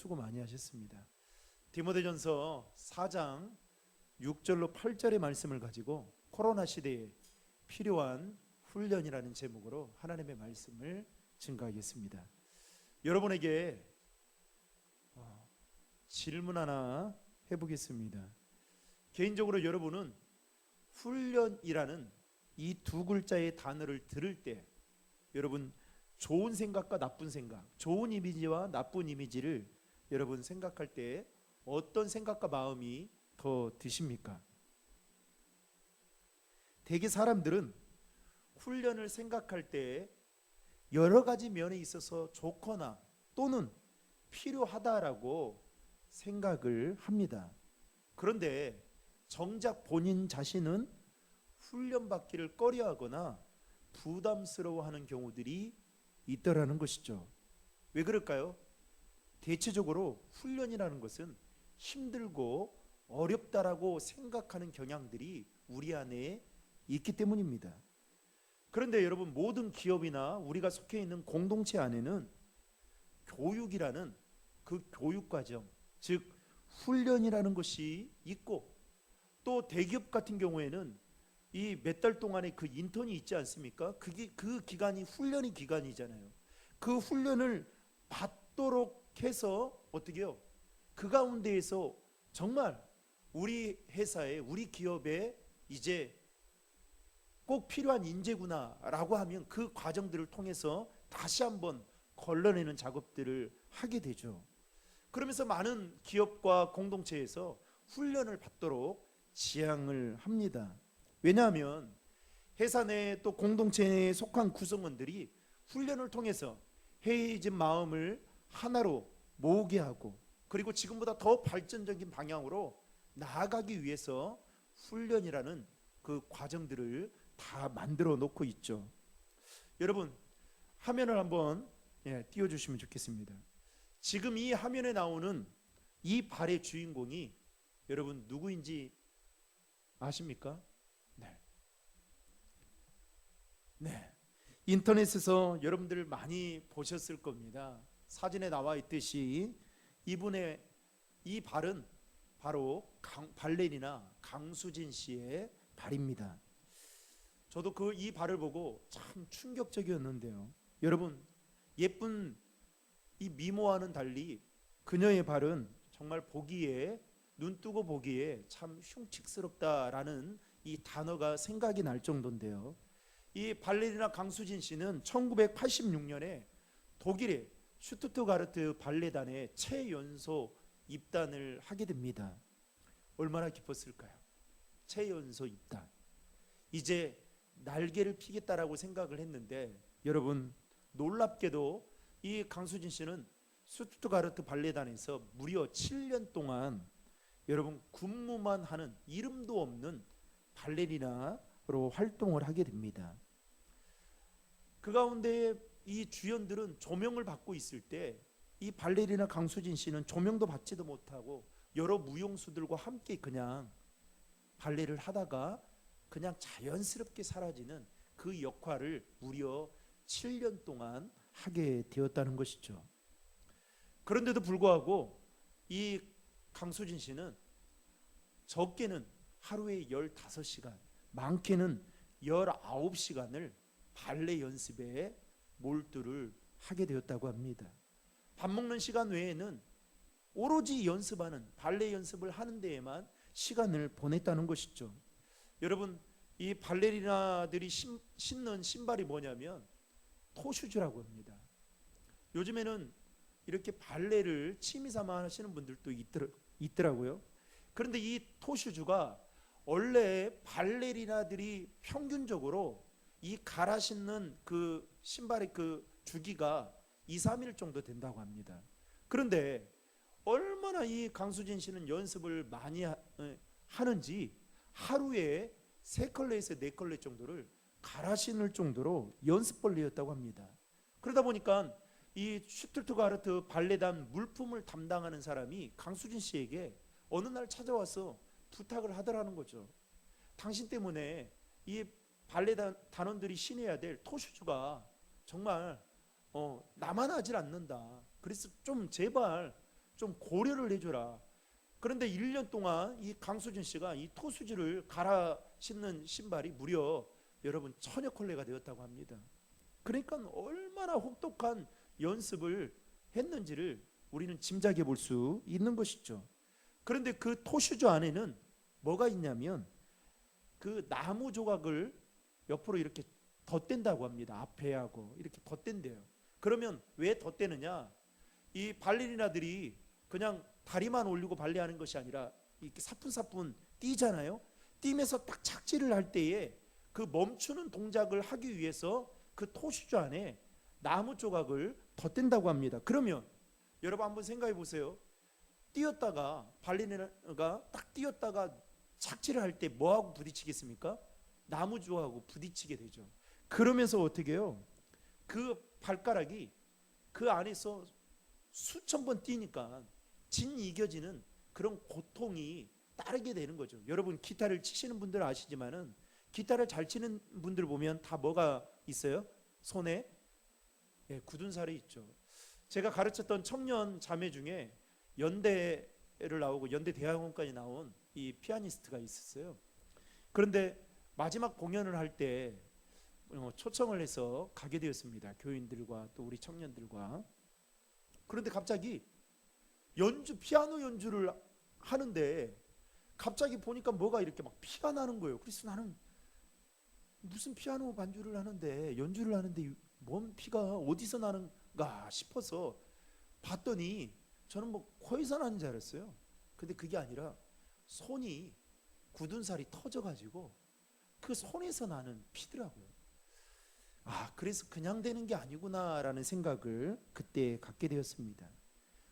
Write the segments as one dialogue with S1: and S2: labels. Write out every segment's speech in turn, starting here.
S1: 수고 많이 하셨습니다. 디모데전서 4장 6절로 8절의 말씀을 가지고 코로나 시대에 필요한 훈련이라는 제목으로 하나님의 말씀을 증거하겠습니다. 여러분에게 질문 하나 해보겠습니다. 개인적으로 여러분은 훈련이라는 이 두 글자의 단어를 들을 때 여러분 좋은 생각과 나쁜 생각, 좋은 이미지와 나쁜 이미지를 여러분 생각할 때 어떤 생각과 마음이 더 드십니까? 대개 사람들은 훈련을 생각할 때 여러 가지 면에 있어서 좋거나 또는 필요하다라고 생각을 합니다. 그런데 정작 본인 자신은 훈련받기를 꺼려하거나 부담스러워하는 경우들이 있더라는 것이죠. 왜 그럴까요? 대체적으로 훈련이라는 것은 힘들고 어렵다라고 생각하는 경향들이 우리 안에 있기 때문입니다. 그런데 여러분, 모든 기업이나 우리가 속해 있는 공동체 안에는 교육이라는 그 교육과정, 즉 훈련이라는 것이 있고, 또 대기업 같은 경우에는 이 몇 달 동안의 그 인턴이 있지 않습니까? 그 기간이 훈련의 기간이잖아요. 그 훈련을 받도록 해서 어떻게 해요? 그 가운데에서 정말 우리 회사에, 우리 기업에 이제 꼭 필요한 인재구나라고 하면 그 과정들을 통해서 다시 한번 걸러내는 작업들을 하게 되죠. 그러면서 많은 기업과 공동체에서 훈련을 받도록 지향을 합니다. 왜냐하면 회사 내 또 공동체에 속한 구성원들이 훈련을 통해서 해이해진 마음을 하나로 모으게 하고, 그리고 지금보다 더 발전적인 방향으로 나아가기 위해서 훈련이라는 그 과정들을 다 만들어 놓고 있죠. 여러분, 화면을 한번 띄워주시면 좋겠습니다. 지금 이 화면에 나오는 이 발의 주인공이 여러분 누구인지 아십니까? 네. 인터넷에서 여러분들 많이 보셨을 겁니다. 사진에 나와 있듯이 이분의 이 발은 바로 발레리나 강수진 씨의 발입니다. 저도 이 발을 보고 참 충격적이었는데요. 여러분, 예쁜 이 미모와는 달리 그녀의 발은 정말 보기에, 눈 뜨고 보기에 참 흉측스럽다라는 이 단어가 생각이 날 정도인데요. 이 발레리나 강수진 씨는 1986년에 독일의 슈투트가르트 발레단에 최연소 입단을 하게 됩니다. 얼마나 기뻤을까요? 최연소 입단. 이제 날개를 피겠다라고 생각을 했는데, 여러분 놀랍게도 이 강수진 씨는 슈투트가르트 발레단에서 무려 7년 동안 여러분 군무만 하는 이름도 없는 발레리나로 활동을 하게 됩니다. 그 가운데 이 주연들은 조명을 받고 있을 때 이 발레리나 강수진 씨는 조명도 받지도 못하고 여러 무용수들과 함께 그냥 발레를 하다가 그냥 자연스럽게 사라지는 그 역할을 무려 7년 동안 하게 되었다는 것이죠. 그런데도 불구하고 이 강수진 씨는 적게는 하루에 15시간, 많게는 19시간을 발레 연습에 몰두를 하게 되었다고 합니다. 밥 먹는 시간 외에는 오로지 연습하는, 발레 연습을 하는 데에만 시간을 보냈다는 것이죠. 여러분, 이 발레리나들이 신는 신발이 뭐냐면 토슈즈라고 합니다. 요즘에는 이렇게 발레를 취미삼아 하시는 분들도 있더라고요. 그런데 이 토슈즈가 원래 발레리나들이 평균적으로 이 갈아 신는 그 신발의 그 주기가 2, 3일 정도 된다고 합니다. 그런데 얼마나 이 강수진 씨는 연습을 많이 하는지 하루에 3컬레에서 4컬레 정도를 갈아 신을 정도로 연습벌레였다고 합니다. 그러다 보니까 이 슈투트가르트 발레단 물품을 담당하는 사람이 강수진 씨에게 어느 날 찾아와서 부탁을 하더라는 거죠. 당신 때문에 이 발레 단원들이 신어야 될 토슈즈가 정말 나만 하질 않는다. 그래서 좀 제발 좀 고려를 해줘라. 그런데 1년 동안 이 강수진 씨가 이 토수지를 갈아 신는 신발이 무려 여러분 1000여 켤레가 되었다고 합니다. 그러니까 얼마나 혹독한 연습을 했는지를 우리는 짐작해 볼 수 있는 것이죠. 그런데 그 토슈즈 안에는 뭐가 있냐면 그 나무 조각을 옆으로 이렇게 덧댄다고 합니다. 앞에 하고 이렇게 덧댄대요. 그러면 왜 덧대느냐? 이 발레리나들이 그냥 다리만 올리고 발레하는 것이 아니라 이렇게 사뿐사뿐 뛰잖아요. 뛰면서 딱 착지를 할 때에 그 멈추는 동작을 하기 위해서 그 토슈즈 안에 나무 조각을 덧댄다고 합니다. 그러면 여러분 한번 생각해 보세요. 뛰었다가 발레리나가 딱 뛰었다가 착지를 할 때 뭐하고 부딪히겠습니까? 나무 조각하고 부딪히게 되죠. 그러면서 어떻게 해요? 그 발가락이 그 안에서 수천 번 뛰니까 진이겨지는 그런 고통이 따르게 되는 거죠. 여러분 기타를 치시는 분들 아시지만은 기타를 잘 치는 분들 보면 다 뭐가 있어요? 손에 굳은 살이 있죠. 제가 가르쳤던 청년 자매 중에 연대를 나오고 연대 대학원까지 나온 이 피아니스트가 있었어요. 그런데 마지막 공연을 할 때 초청을 해서 가게 되었습니다. 교인들과 또 우리 청년들과. 그런데 갑자기 피아노 연주를 하는데 갑자기 보니까 뭐가 이렇게 막 피가 나는 거예요. 그래서 나는 무슨 피아노 반주를 하는데 연주를 하는데 뭔 피가 어디서 나는가 싶어서 봤더니 저는 뭐 코에서 나는 줄 알았어요. 근데 그게 아니라 손이 굳은 살이 터져가지고 그 손에서 나는 피더라고요. 그래서 그냥 되는 게 아니구나라는 생각을 그때 갖게 되었습니다.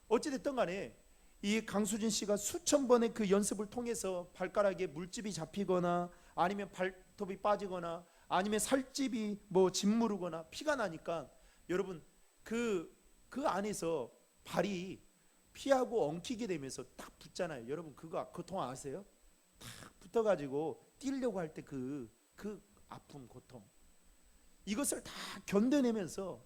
S1: 어찌됐든 간에 이 강수진 씨가 수천 번의 그 연습을 통해서 발가락에 물집이 잡히거나 아니면 발톱이 빠지거나 아니면 살집이 뭐 짓무르거나 피가 나니까 여러분 그 안에서 발이 피하고 엉키게 되면서 딱 붙잖아요. 여러분 그거 고통 아세요? 딱 붙어가지고 뛰려고 할 때 그 아픔 고통 이것을 다 견뎌내면서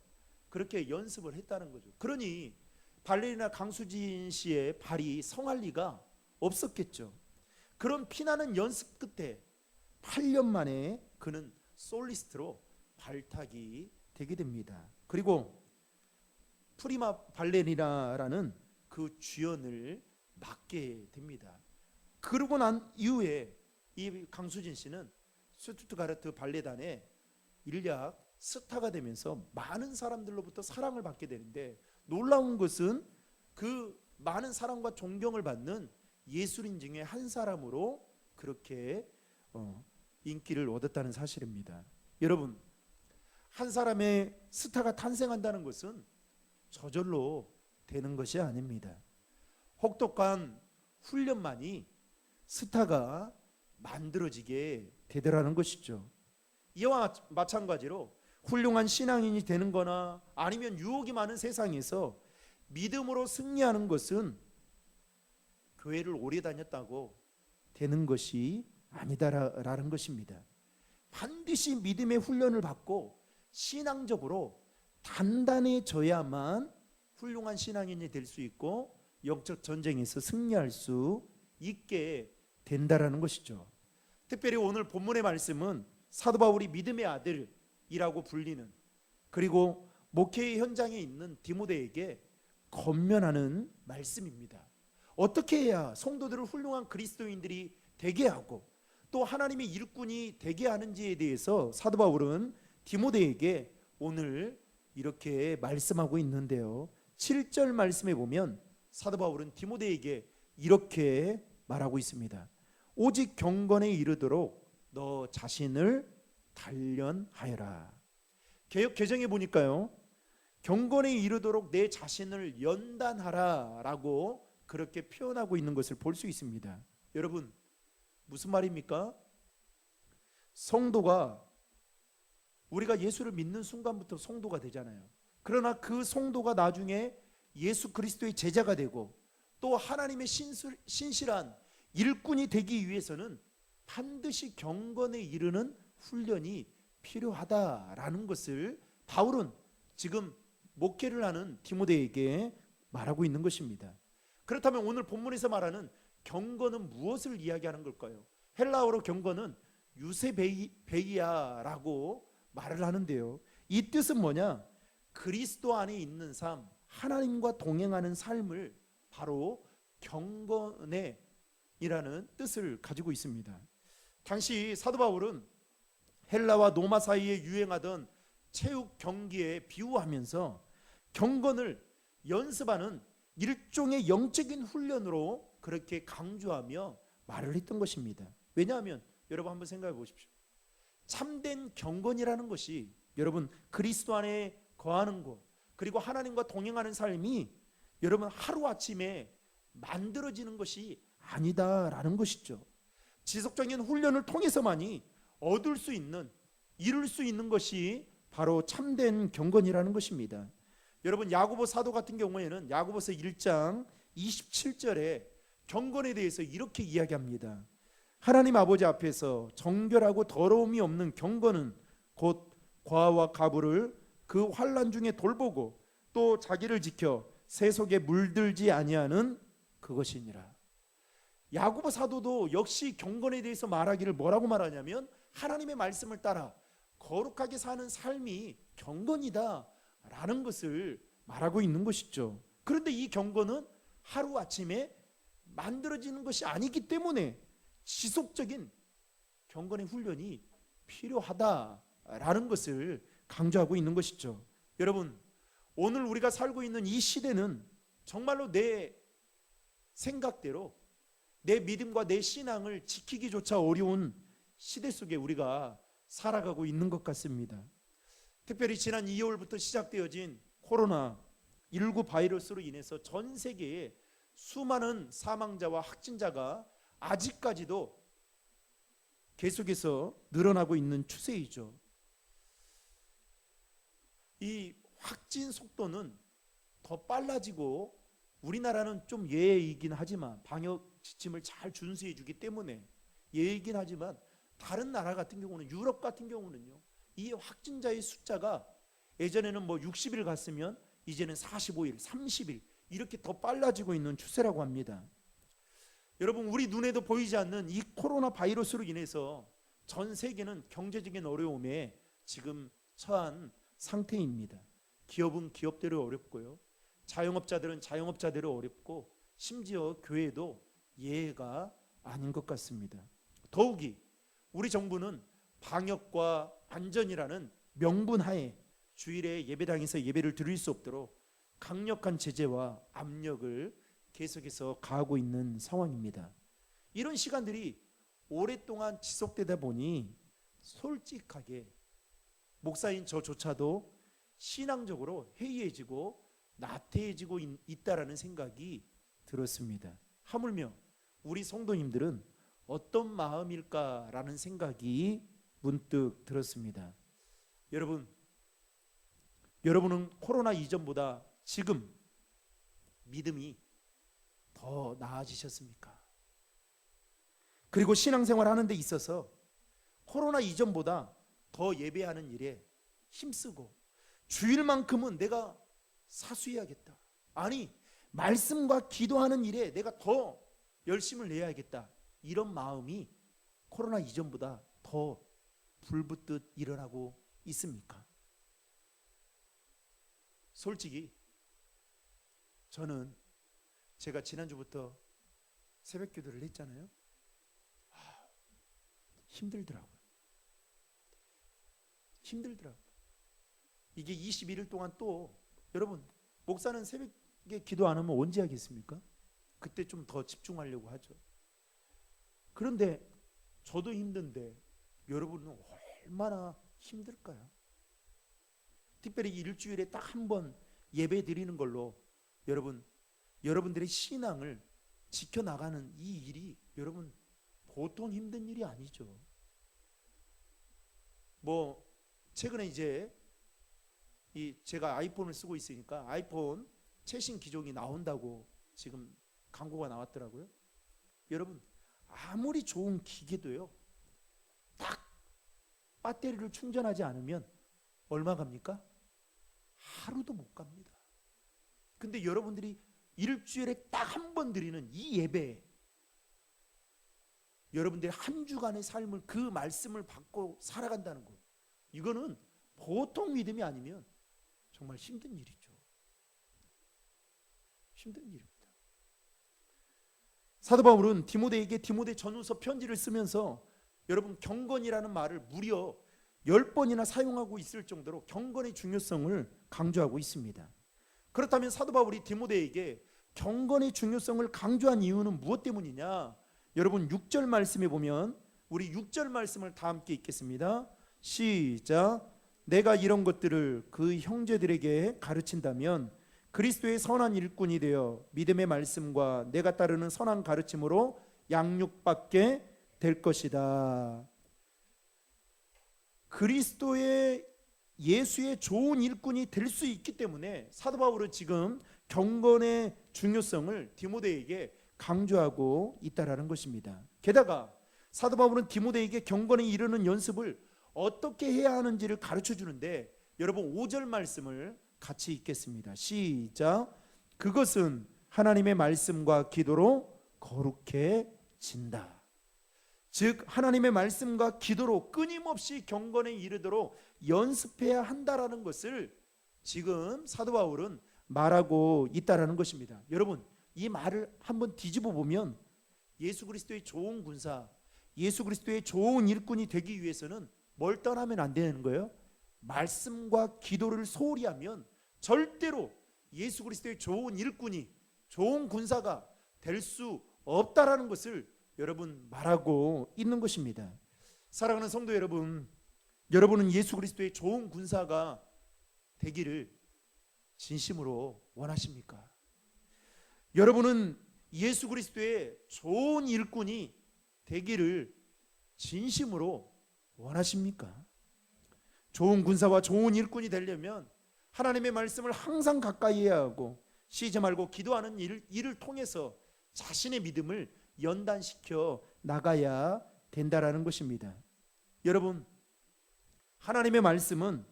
S1: 그렇게 연습을 했다는 거죠. 그러니 발레리나 강수진 씨의 발이 성할 리가 없었겠죠. 그런 피나는 연습 끝에 8년 만에 그는 솔리스트로 발탁이 되게 됩니다. 그리고 프리마 발레리나라는 그 주연을 맡게 됩니다. 그러고 난 이후에 이 강수진 씨는 슈투트가르트 발레단의 일약 스타가 되면서 많은 사람들로부터 사랑을 받게 되는데 놀라운 것은 그 많은 사랑과 존경을 받는 예술인 중에 한 사람으로 그렇게 인기를 얻었다는 사실입니다. 여러분 한 사람의 스타가 탄생한다는 것은 저절로 되는 것이 아닙니다. 혹독한 훈련만이 스타가 만들어지게 되더라는 것이죠. 이와 마찬가지로 훌륭한 신앙인이 되는 거나 아니면 유혹이 많은 세상에서 믿음으로 승리하는 것은 교회를 오래 다녔다고 되는 것이 아니다라는 것입니다. 반드시 믿음의 훈련을 받고 신앙적으로 단단해져야만 훌륭한 신앙인이 될 수 있고 영적 전쟁에서 승리할 수 있게 된다라는 것이죠. 특별히 오늘 본문의 말씀은 사도 바울이 믿음의 아들이라고 불리는 그리고 목회의 현장에 있는 디모데에게 권면하는 말씀입니다. 어떻게 해야 성도들을 훌륭한 그리스도인들이 되게 하고 또 하나님의 일꾼이 되게 하는지에 대해서 사도 바울은 디모데에게 오늘 이렇게 말씀하고 있는데요. 7절 말씀에 보면 사도 바울은 디모데에게 이렇게 말하고 있습니다. 오직 경건에 이르도록 너 자신을 단련하여라. 개역 개정에 보니까요. 경건에 이르도록 내 자신을 연단하라 라고 그렇게 표현하고 있는 것을 볼 수 있습니다. 여러분 무슨 말입니까? 성도가 우리가 예수를 믿는 순간부터 성도가 되잖아요. 그러나 그 성도가 나중에 예수 그리스도의 제자가 되고 또 하나님의 신실한 일꾼이 되기 위해서는 반드시 경건에 이르는 훈련이 필요하다라는 것을 바울은 지금 목회를 하는 디모데에게 말하고 있는 것입니다. 그렇다면 오늘 본문에서 말하는 경건은 무엇을 이야기하는 걸까요? 헬라어로 경건은 유세베이아라고 말을 하는데요. 이 뜻은 뭐냐? 그리스도 안에 있는 삶, 하나님과 동행하는 삶을 바로 경건이라는 뜻을 가지고 있습니다. 당시 사도 바울은 헬라와 로마 사이에 유행하던 체육 경기에 비유하면서 경건을 연습하는 일종의 영적인 훈련으로 그렇게 강조하며 말을 했던 것입니다. 왜냐하면 여러분 한번 생각해 보십시오. 참된 경건이라는 것이 여러분 그리스도 안에 거하는 것, 그리고 하나님과 동행하는 삶이 여러분 하루아침에 만들어지는 것이 아니다라는 것이죠. 지속적인 훈련을 통해서만이 얻을 수 있는, 이룰 수 있는 것이 바로 참된 경건이라는 것입니다. 여러분 야고보 사도 같은 경우에는 야고보서 1장 27절에 경건에 대해서 이렇게 이야기합니다. 하나님 아버지 앞에서 정결하고 더러움이 없는 경건은 곧 과와 가부를 그 환난 중에 돌보고 또 자기를 지켜 세속에 물들지 아니하는 그것이니라. 야고보 사도도 역시 경건에 대해서 말하기를 뭐라고 말하냐면 하나님의 말씀을 따라 거룩하게 사는 삶이 경건이다 라는 것을 말하고 있는 것이죠. 그런데 이 경건은 하루아침에 만들어지는 것이 아니기 때문에 지속적인 경건의 훈련이 필요하다라는 것을 강조하고 있는 것이죠. 여러분, 오늘 우리가 살고 있는 이 시대는 정말로 내 생각대로 내 믿음과 내 신앙을 지키기조차 어려운 시대 속에 우리가 살아가고 있는 것 같습니다. 특별히 지난 2월부터 시작되어진 코로나19 바이러스로 인해서 전 세계에 수많은 사망자와 확진자가 아직까지도 계속해서 늘어나고 있는 추세이죠. 이 확진 속도는 더 빨라지고 우리나라는 좀 예이긴 하지만 방역 지침을 잘 준수해 주기 때문에 예이긴 하지만 다른 나라 같은 경우는 유럽 같은 경우는요. 이 확진자의 숫자가 예전에는 뭐 60일 갔으면 이제는 45일, 30일 이렇게 더 빨라지고 있는 추세라고 합니다. 여러분 우리 눈에도 보이지 않는 이 코로나 바이러스로 인해서 전 세계는 경제적인 어려움에 지금 처한 상태입니다. 기업은 기업대로 어렵고요. 자영업자들은 자영업자대로 어렵고 심지어 교회도 예외가 아닌 것 같습니다. 더욱이 우리 정부는 방역과 안전이라는 명분 하에 주일에 예배당에서 예배를 드릴 수 없도록 강력한 제재와 압력을 계속해서 가하고 있는 상황입니다. 이런 시간들이 오랫동안 지속되다 보니 솔직하게 목사인 저조차도 신앙적으로 해이해지고 나태해지고 있다라는 생각이 들었습니다. 하물며 우리 성도님들은 어떤 마음일까라는 생각이 문득 들었습니다. 여러분은 코로나 이전보다 지금 믿음이 더 나아지셨습니까? 그리고 신앙생활 하는 데 있어서 코로나 이전보다 더 예배하는 일에 힘쓰고 주일만큼은 내가 사수해야겠다. 아니 말씀과 기도하는 일에 내가 더 열심을 내야겠다. 이런 마음이 코로나 이전보다 더 불붙듯 일어나고 있습니까? 솔직히 저는 제가 지난주부터 새벽 기도를 했잖아요. 힘들더라고요. 이게 21일 동안 또 여러분 목사는 새벽에 기도 안 하면 언제 하겠습니까? 그때 좀 더 집중하려고 하죠. 그런데 저도 힘든데 여러분은 얼마나 힘들까요? 특별히 일주일에 딱 한 번 예배 드리는 걸로 여러분들의 신앙을 지켜나가는 이 일이 여러분 보통 힘든 일이 아니죠. 뭐 최근에 이제 제가 아이폰을 쓰고 있으니까 아이폰 최신 기종이 나온다고 지금 광고가 나왔더라고요. 여러분 아무리 좋은 기계도요 딱 배터리를 충전하지 않으면 얼마 갑니까? 하루도 못 갑니다. 근데 여러분들이 일주일에 딱 한 번 드리는 이 예배, 여러분들의 한 주간의 삶을 그 말씀을 받고 살아간다는 것, 이거는 보통 믿음이 아니면 정말 힘든 일이죠. 힘든 일입니다. 사도 바울은 디모데에게 디모데 전후서 편지를 쓰면서 여러분 경건이라는 말을 무려 10번이나 사용하고 있을 정도로 경건의 중요성을 강조하고 있습니다. 그렇다면 사도 바울이 디모데에게 경건의 중요성을 강조한 이유는 무엇 때문이냐? 여러분 6절 말씀에 보면, 우리 6절 말씀을 다 함께 읽겠습니다. 시작. 내가 이런 것들을 그 형제들에게 가르친다면 그리스도의 선한 일꾼이 되어 믿음의 말씀과 내가 따르는 선한 가르침으로 양육받게 될 것이다. 그리스도의 예수의 좋은 일꾼이 될 수 있기 때문에 사도 바울은 지금 경건의 중요성을 디모데에게 강조하고 있다라는 것입니다. 게다가 사도 바울은 디모데에게 경건에 이르는 연습을 어떻게 해야 하는지를 가르쳐 주는데, 여러분 5절 말씀을 같이 읽겠습니다. 시작. 그것은 하나님의 말씀과 기도로 거룩해진다. 즉 하나님의 말씀과 기도로 끊임없이 경건에 이르도록 연습해야 한다라는 것을 지금 사도 바울은 말하고 있다라는 것입니다. 여러분 이 말을 한번 뒤집어 보면 예수 그리스도의 좋은 군사, 예수 그리스도의 좋은 일꾼이 되기 위해서는 뭘 떠나면 안 되는 거예요? 말씀과 기도를 소홀히 하면 절대로 예수 그리스도의 좋은 일꾼이, 좋은 군사가 될 수 없다라는 것을 여러분 말하고 있는 것입니다. 사랑하는 성도 여러분, 여러분은 예수 그리스도의 좋은 군사가 되기를 진심으로 원하십니까? 여러분은 예수 그리스도의 좋은 일꾼이 되기를 진심으로 원하십니까? 좋은 군사와 좋은 일꾼이 되려면 하나님의 말씀을 항상 가까이 해야 하고 쉬지 말고 기도하는 일을 통해서 자신의 믿음을 연단시켜 나가야 된다라는 것입니다. 여러분, 하나님의 말씀은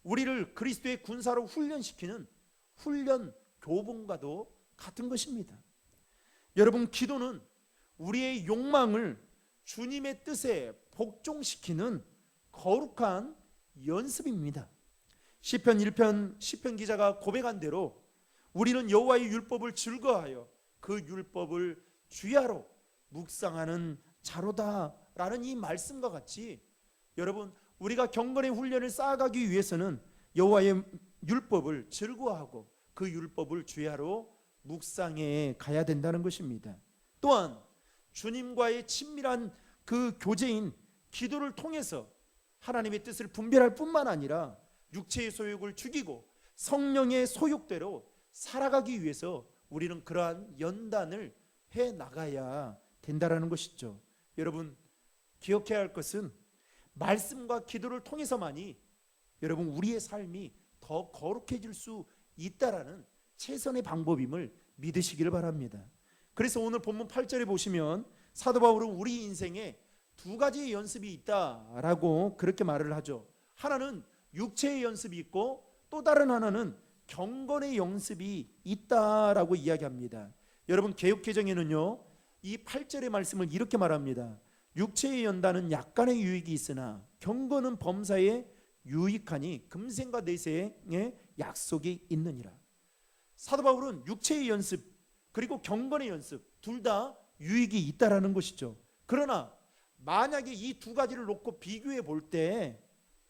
S1: 우리를 그리스도의 군사로 훈련시키는 훈련 교본과도 같은 것입니다. 여러분, 기도는 우리의 욕망을 주님의 뜻에 복종시키는 거룩한 연습입니다. 시편 1편 시편 기자가 고백한 대로 우리는 여호와의 율법을 즐거워하여 그 율법을 주야로 묵상하는 자로다라는 이 말씀과 같이, 여러분 우리가 경건의 훈련을 쌓아가기 위해서는 여호와의 율법을 즐거워하고 그 율법을 주야로 묵상해 가야 된다는 것입니다. 또한 주님과의 친밀한 그 교제인 기도를 통해서 하나님의 뜻을 분별할 뿐만 아니라 육체의 소욕을 죽이고 성령의 소욕대로 살아가기 위해서 우리는 그러한 연단을 해 나가야 된다라는 것이죠. 여러분 기억해야 할 것은 말씀과 기도를 통해서만이 여러분 우리의 삶이 더 거룩해질 수 있다라는 최선의 방법임을 믿으시기를 바랍니다. 그래서 오늘 본문 8절에 보시면 사도 바울은 우리 인생에 두 가지의 연습이 있다라고 그렇게 말을 하죠. 하나는 육체의 연습이 있고 또 다른 하나는 경건의 연습이 있다라고 이야기합니다. 여러분 개역개정에는요 이 8절의 말씀을 이렇게 말합니다. 육체의 연단은 약간의 유익이 있으나 경건은 범사에 유익하니 금생과 내생의 약속이 있느니라. 사도 바울은 육체의 연습 그리고 경건의 연습 둘 다 유익이 있다라는 것이죠. 그러나 만약에 이 두 가지를 놓고 비교해 볼 때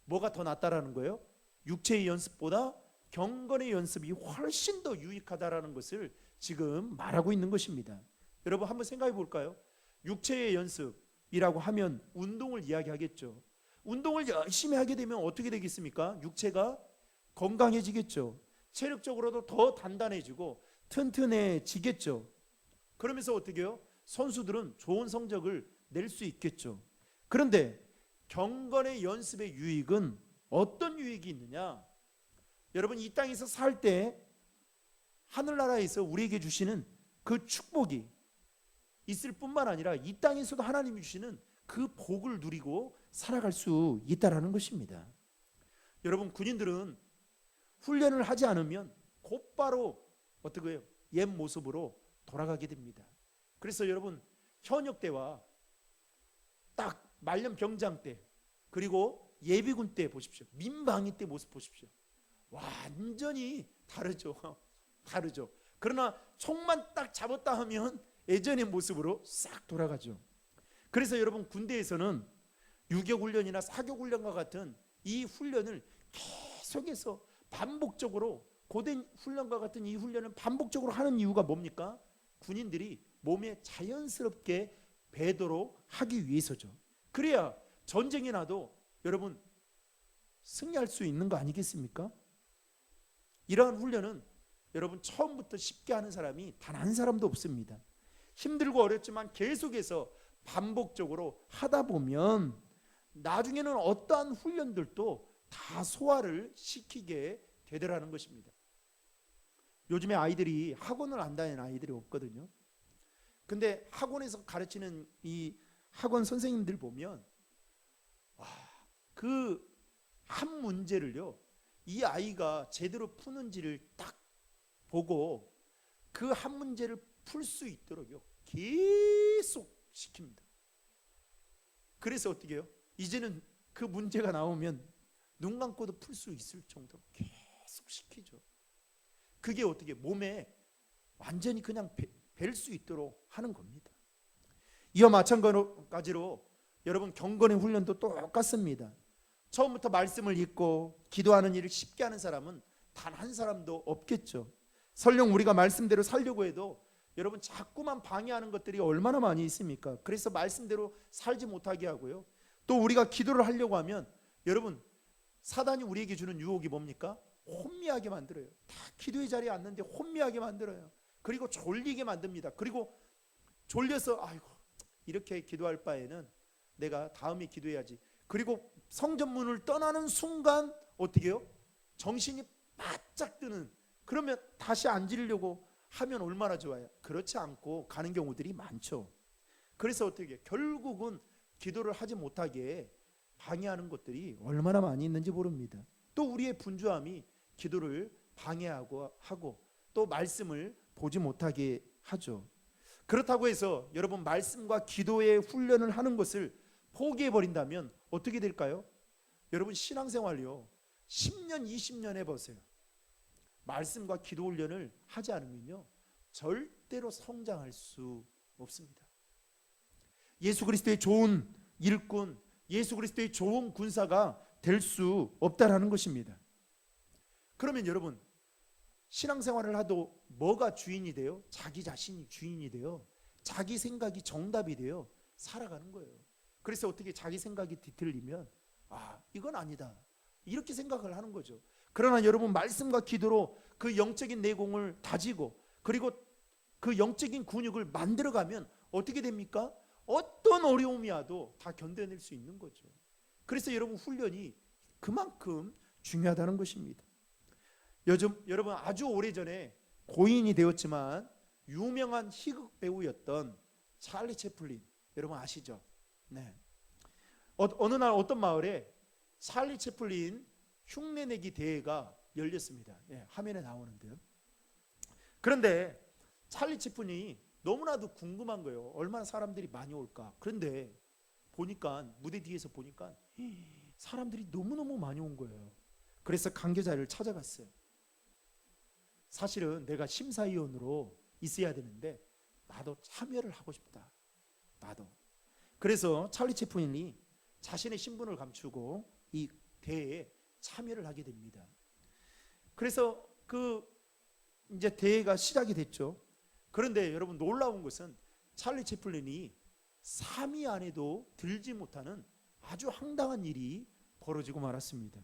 S1: 뭐가 더 낫다라는 거예요? 육체의 연습보다 경건의 연습이 훨씬 더 유익하다라는 것을 지금 말하고 있는 것입니다. 여러분 한번 생각해 볼까요? 육체의 연습이라고 하면 운동을 이야기하겠죠. 운동을 열심히 하게 되면 어떻게 되겠습니까? 육체가 건강해지겠죠. 체력적으로도 더 단단해지고 튼튼해지겠죠. 그러면서 어떻게 해요? 선수들은 좋은 성적을 낼 수 있겠죠. 그런데 경건의 연습의 유익은 어떤 유익이 있느냐? 여러분 이 땅에서 살 때 하늘나라에서 우리에게 주시는 그 축복이 있을 뿐만 아니라 이 땅에서도 하나님이 주시는 그 복을 누리고 살아갈 수 있다라는 것입니다. 여러분 군인들은 훈련을 하지 않으면 곧바로 어떻게 해요? 옛 모습으로 돌아가게 됩니다. 그래서 여러분 현역 때와 딱 말년 병장 때 그리고 예비군 때 보십시오. 민방위 때 모습 보십시오. 완전히 다르죠. 다르죠. 그러나 총만 딱 잡았다 하면 예전의 모습으로 싹 돌아가죠. 그래서 여러분 군대에서는 유격 훈련이나 사격 훈련과 같은 이 훈련을 계속해서 반복적으로 고된 훈련과 같은 이 훈련을 반복적으로 하는 이유가 뭡니까? 군인들이 몸에 자연스럽게 배도록 하기 위해서죠. 그래야 전쟁이 나도 여러분 승리할 수 있는 거 아니겠습니까? 이러한 훈련은 여러분 처음부터 쉽게 하는 사람이 단 한 사람도 없습니다. 힘들고 어렵지만 계속해서 반복적으로 하다 보면 나중에는 어떠한 훈련들도 다 소화를 시키게 되더라는 것입니다. 요즘에 아이들이 학원을 안 다니는 아이들이 없거든요. 근데 학원에서 가르치는 이 학원 선생님들 보면 그 한 문제를요, 이 아이가 제대로 푸는지를 딱 보고 그 한 문제를 풀 수 있도록요 계속 시킵니다. 그래서 어떻게 해요? 이제는 그 문제가 나오면 눈 감고도 풀 수 있을 정도로 계속 시키죠. 그게 어떻게 몸에 완전히 그냥 뵐 수 있도록 하는 겁니다. 이와 마찬가지로 여러분 경건의 훈련도 똑같습니다. 처음부터 말씀을 읽고 기도하는 일을 쉽게 하는 사람은 단 한 사람도 없겠죠. 설령 우리가 말씀대로 살려고 해도 여러분 자꾸만 방해하는 것들이 얼마나 많이 있습니까? 그래서 말씀대로 살지 못하게 하고요. 또 우리가 기도를 하려고 하면 여러분 사단이 우리에게 주는 유혹이 뭡니까? 혼미하게 만들어요. 다 기도의 자리에 앉는데 혼미하게 만들어요. 그리고 졸리게 만듭니다. 그리고 졸려서 아이고 이렇게 기도할 바에는 내가 다음에 기도해야지. 그리고 성전문을 떠나는 순간 어떻게 해요? 정신이 바짝 드는, 그러면 다시 앉으려고 하면 얼마나 좋아요. 그렇지 않고 가는 경우들이 많죠. 그래서 어떻게 해요? 결국은 기도를 하지 못하게 방해하는 것들이 얼마나 많이 있는지 모릅니다. 또 우리의 분주함이 기도를 방해하고 하고 또 말씀을 보지 못하게 하죠. 그렇다고 해서 여러분 말씀과 기도의 훈련을 하는 것을 포기해 버린다면 어떻게 될까요? 여러분 신앙생활요 10년 20년 해보세요. 말씀과 기도 훈련을 하지 않으면요 절대로 성장할 수 없습니다. 예수 그리스도의 좋은 일꾼, 예수 그리스도의 좋은 군사가 될 수 없다라는 것입니다. 그러면 여러분 신앙생활을 하도 뭐가 주인이 돼요? 자기 자신이 주인이 돼요. 자기 생각이 정답이 돼요. 살아가는 거예요. 그래서 어떻게 자기 생각이 뒤틀리면 이건 아니다 이렇게 생각을 하는 거죠. 그러나 여러분 말씀과 기도로 그 영적인 내공을 다지고 그리고 그 영적인 근육을 만들어가면 어떻게 됩니까? 어떤 어려움이 와도 다 견뎌낼 수 있는 거죠. 그래서 여러분 훈련이 그만큼 중요하다는 것입니다. 요즘 여러분 아주 오래전에 고인이 되었지만 유명한 희극 배우였던 찰리 채플린 여러분 아시죠? 네. 어느 날 어떤 마을에 찰리 채플린 흉내내기 대회가 열렸습니다. 화면에 나오는데요. 그런데 찰리 채플린이 너무나도 궁금한 거예요. 얼마나 사람들이 많이 올까. 그런데 보니까 무대 뒤에서 보니까 사람들이 너무너무 많이 온 거예요. 그래서 관계자를 찾아갔어요. 사실은 내가 심사위원으로 있어야 되는데 나도 참여를 하고 싶다. 나도. 그래서 찰리 채플린이 자신의 신분을 감추고 이 대회에 참여를 하게 됩니다. 그래서 이제 대회가 시작이 됐죠. 그런데 여러분 놀라운 것은 찰리 채플린이 3위 안에도 들지 못하는 아주 황당한 일이 벌어지고 말았습니다.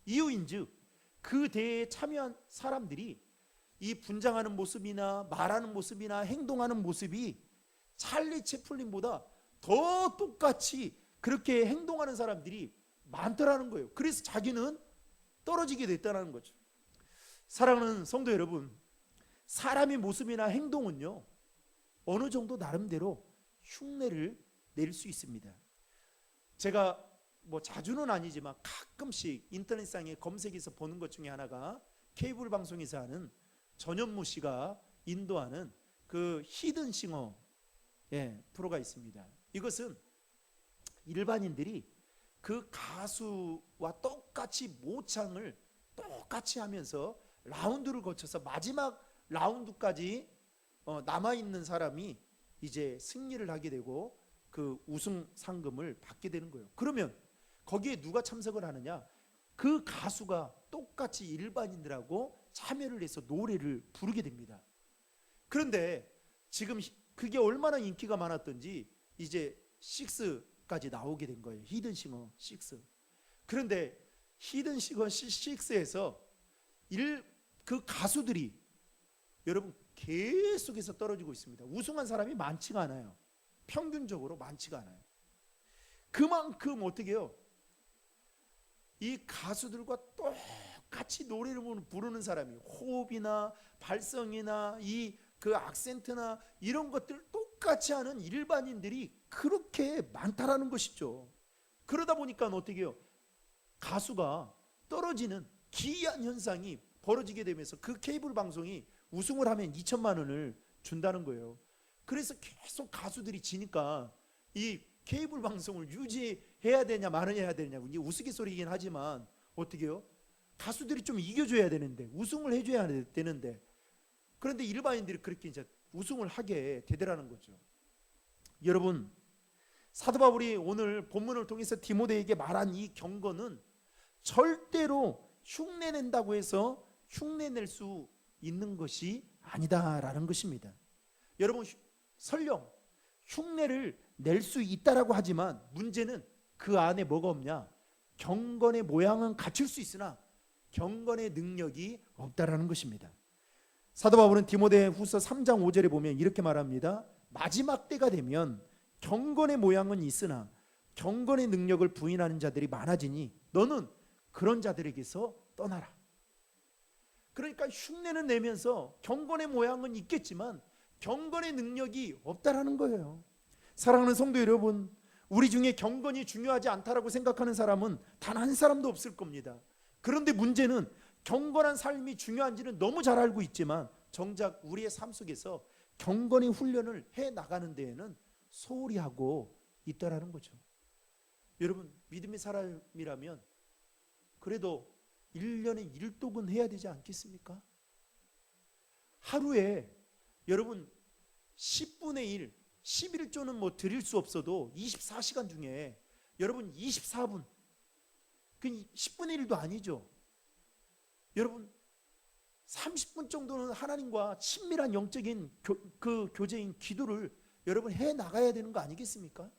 S1: 이유인즉 그 대회에 참여한 사람들이 이 분장하는 모습이나 말하는 모습이나 행동하는 모습이 찰리 채플린보다 더 똑같이 그렇게 행동하는 사람들이 많더라는 거예요. 그래서 자기는 떨어지게 됐다는 거죠. 사랑하는 성도 여러분, 사람의 모습이나 행동은요 어느 정도 나름대로 흉내를 낼 수 있습니다. 제가 뭐 자주는 아니지만 가끔씩 인터넷상에 검색해서 보는 것 중에 하나가 케이블 방송에서 하는 전현무 씨가 인도하는 그 히든싱어 프로가 있습니다. 이것은 일반인들이 그 가수와 똑같이 모창을 똑같이 하면서 라운드를 거쳐서 마지막 라운드까지 남아있는 사람이 이제 승리를 하게 되고 그 우승 상금을 받게 되는 거예요. 그러면 거기에 누가 참석을 하느냐? 그 가수가 똑같이 일반인들하고 참여를 해서 노래를 부르게 됩니다. 그런데 지금 그게 얼마나 인기가 많았던지 이제 6까지 나오게 된 거예요. 히든싱어 6. 그런데 히든싱어 6에서 그 가수들이 여러분 계속해서 떨어지고 있습니다. 우승한 사람이 많지가 않아요. 평균적으로 많지가 않아요. 그만큼 어떻게 해요? 이 가수들과 똑같이 노래를 부르는 사람이 호흡이나 발성이나 그 악센트나 이런 것들 똑같이 하는 일반인들이 그렇게 많다라는 것이죠. 그러다 보니까 어떻게 해요? 가수가 떨어지는 기이한 현상이 벌어지게 되면서 그 케이블 방송이 우승을 하면 2천만 원을 준다는 거예요. 그래서 계속 가수들이 지니까 이 케이블 방송을 유지해야 되냐 마느냐 해야 되냐, 이제 우스갯소리이긴 하지만 어떻게 해요? 가수들이 좀 이겨줘야 되는데, 우승을 해줘야 되는데, 그런데 일반인들이 그렇게 이제 우승을 하게 되더라는 거죠. 여러분, 사도 바울이 오늘 본문을 통해서 디모데에게 말한 이 경고는 절대로 흉내낸다고 해서 흉내낼 수 있는 것이 아니다라는 것입니다. 여러분, 설령 흉내를 낼 수 있다라고 하지만 문제는 그 안에 뭐가 없냐? 경건의 모양은 갖출 수 있으나 경건의 능력이 없다라는 것입니다. 사도 바울은 디모데 후서 3장 5절에 보면 이렇게 말합니다. 마지막 때가 되면 경건의 모양은 있으나 경건의 능력을 부인하는 자들이 많아지니 너는 그런 자들에게서 떠나라. 그러니까 흉내는 내면서 경건의 모양은 있겠지만 경건의 능력이 없다라는 거예요. 사랑하는 성도 여러분, 우리 중에 경건이 중요하지 않다라고 생각하는 사람은 단 한 사람도 없을 겁니다. 그런데 문제는 경건한 삶이 중요한지는 너무 잘 알고 있지만 정작 우리의 삶 속에서 경건의 훈련을 해 나가는 데에는 소홀히 하고 있다라는 거죠. 여러분, 믿음의 사람이라면 그래도 1년에 1독은 해야 되지 않겠습니까? 하루에 여러분 10분의 1, 11조는 뭐 드릴 수 없어도 24시간 중에 여러분 24분, 그 10분의 1도 아니죠. 여러분 30분 정도는 하나님과 친밀한 영적인 그 교제인 기도를 여러분 해 나가야 되는 거 아니겠습니까?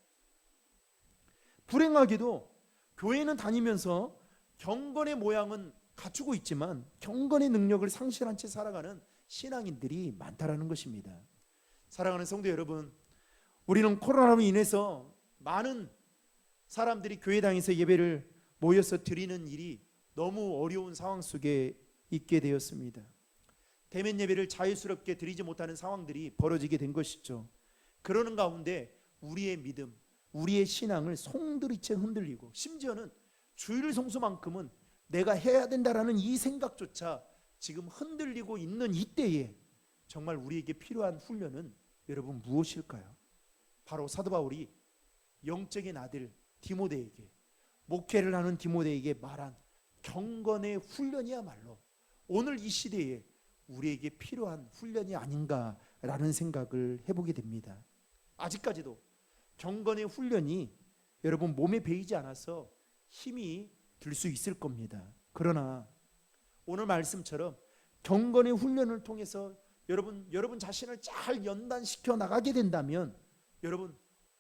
S1: 불행하게도 교회는 다니면서 경건의 모양은 갖추고 있지만 경건의 능력을 상실한 채 살아가는 신앙인들이 많다라는 것입니다. 사랑하는 성도 여러분, 우리는 코로나로 인해서 많은 사람들이 교회당에서 예배를 모여서 드리는 일이 너무 어려운 상황 속에 있게 되었습니다. 대면 예배를 자유스럽게 드리지 못하는 상황들이 벌어지게 된 것이죠. 그러는 가운데 우리의 믿음, 우리의 신앙을 송두리째 흔들리고 심지어는 주일 성수만큼은 내가 해야 된다라는 이 생각조차 지금 흔들리고 있는 이때에 정말 우리에게 필요한 훈련은 여러분 무엇일까요? 바로 사도 바울이 영적인 아들 디모데에게, 목회를 하는 디모데에게 말한 경건의 훈련이야말로 오늘 이 시대에 우리에게 필요한 훈련이 아닌가라는 생각을 해보게 됩니다. 아직까지도 경건의 훈련이 여러분 몸에 배이지 않아서 힘이 들 수 있을 겁니다. 그러나 오늘 말씀처럼 경건의 훈련을 통해서 여러분 자신을 잘 연단시켜 나가게 된다면 여러분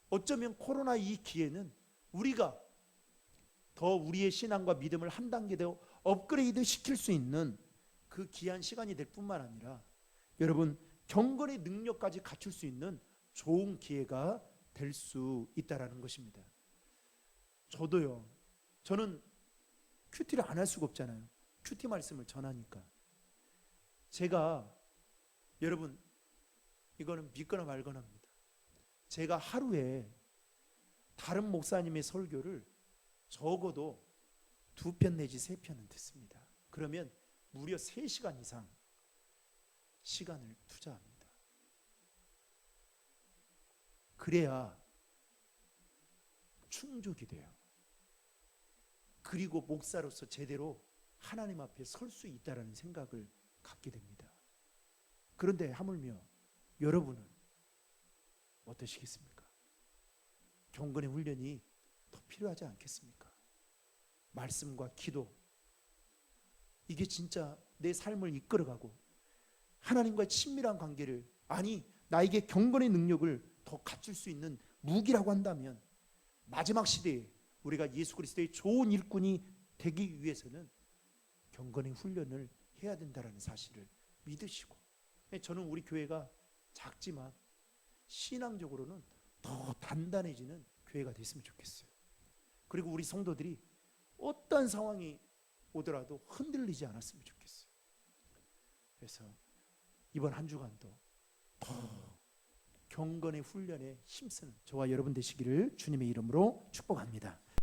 S1: 어쩌면 코로나 이 기회는 우리가 더 우리의 신앙과 믿음을 한 단계 더 업그레이드 시킬 수 있는 그 귀한 시간이 될 뿐만 아니라 여러분 경건의 능력까지 갖출 수 있는 좋은 기회가 될 수 있다라는 것입니다. 저는 큐티를 안 할 수가 없잖아요. 큐티 말씀을 전하니까. 제가 여러분 이거는 믿거나 말거나 합니다. 제가 하루에 다른 목사님의 설교를 적어도 2편 내지 3편은 듣습니다. 그러면 무려 3시간 이상 시간을 투자합니다. 그래야 충족이 돼요. 그리고 목사로서 제대로 하나님 앞에 설 수 있다라는 생각을 갖게 됩니다. 그런데 하물며 여러분은 어떠시겠습니까? 경건의 훈련이 더 필요하지 않겠습니까? 말씀과 기도, 이게 진짜 내 삶을 이끌어가고 하나님과의 친밀한 관계를, 아니 나에게 경건의 능력을 더 갖출 수 있는 무기라고 한다면, 마지막 시대에 우리가 예수 그리스도의 좋은 일꾼이 되기 위해서는 경건의 훈련을 해야 된다는 사실을 믿으시고, 저는 우리 교회가 작지만 신앙적으로는 더 단단해지는 교회가 됐으면 좋겠어요. 그리고 우리 성도들이 어떤 상황이 오더라도 흔들리지 않았으면 좋겠어요. 그래서 이번 한 주간도 더 경건의 훈련에 힘쓰는 저와 여러분 되시기를 주님의 이름으로 축복합니다.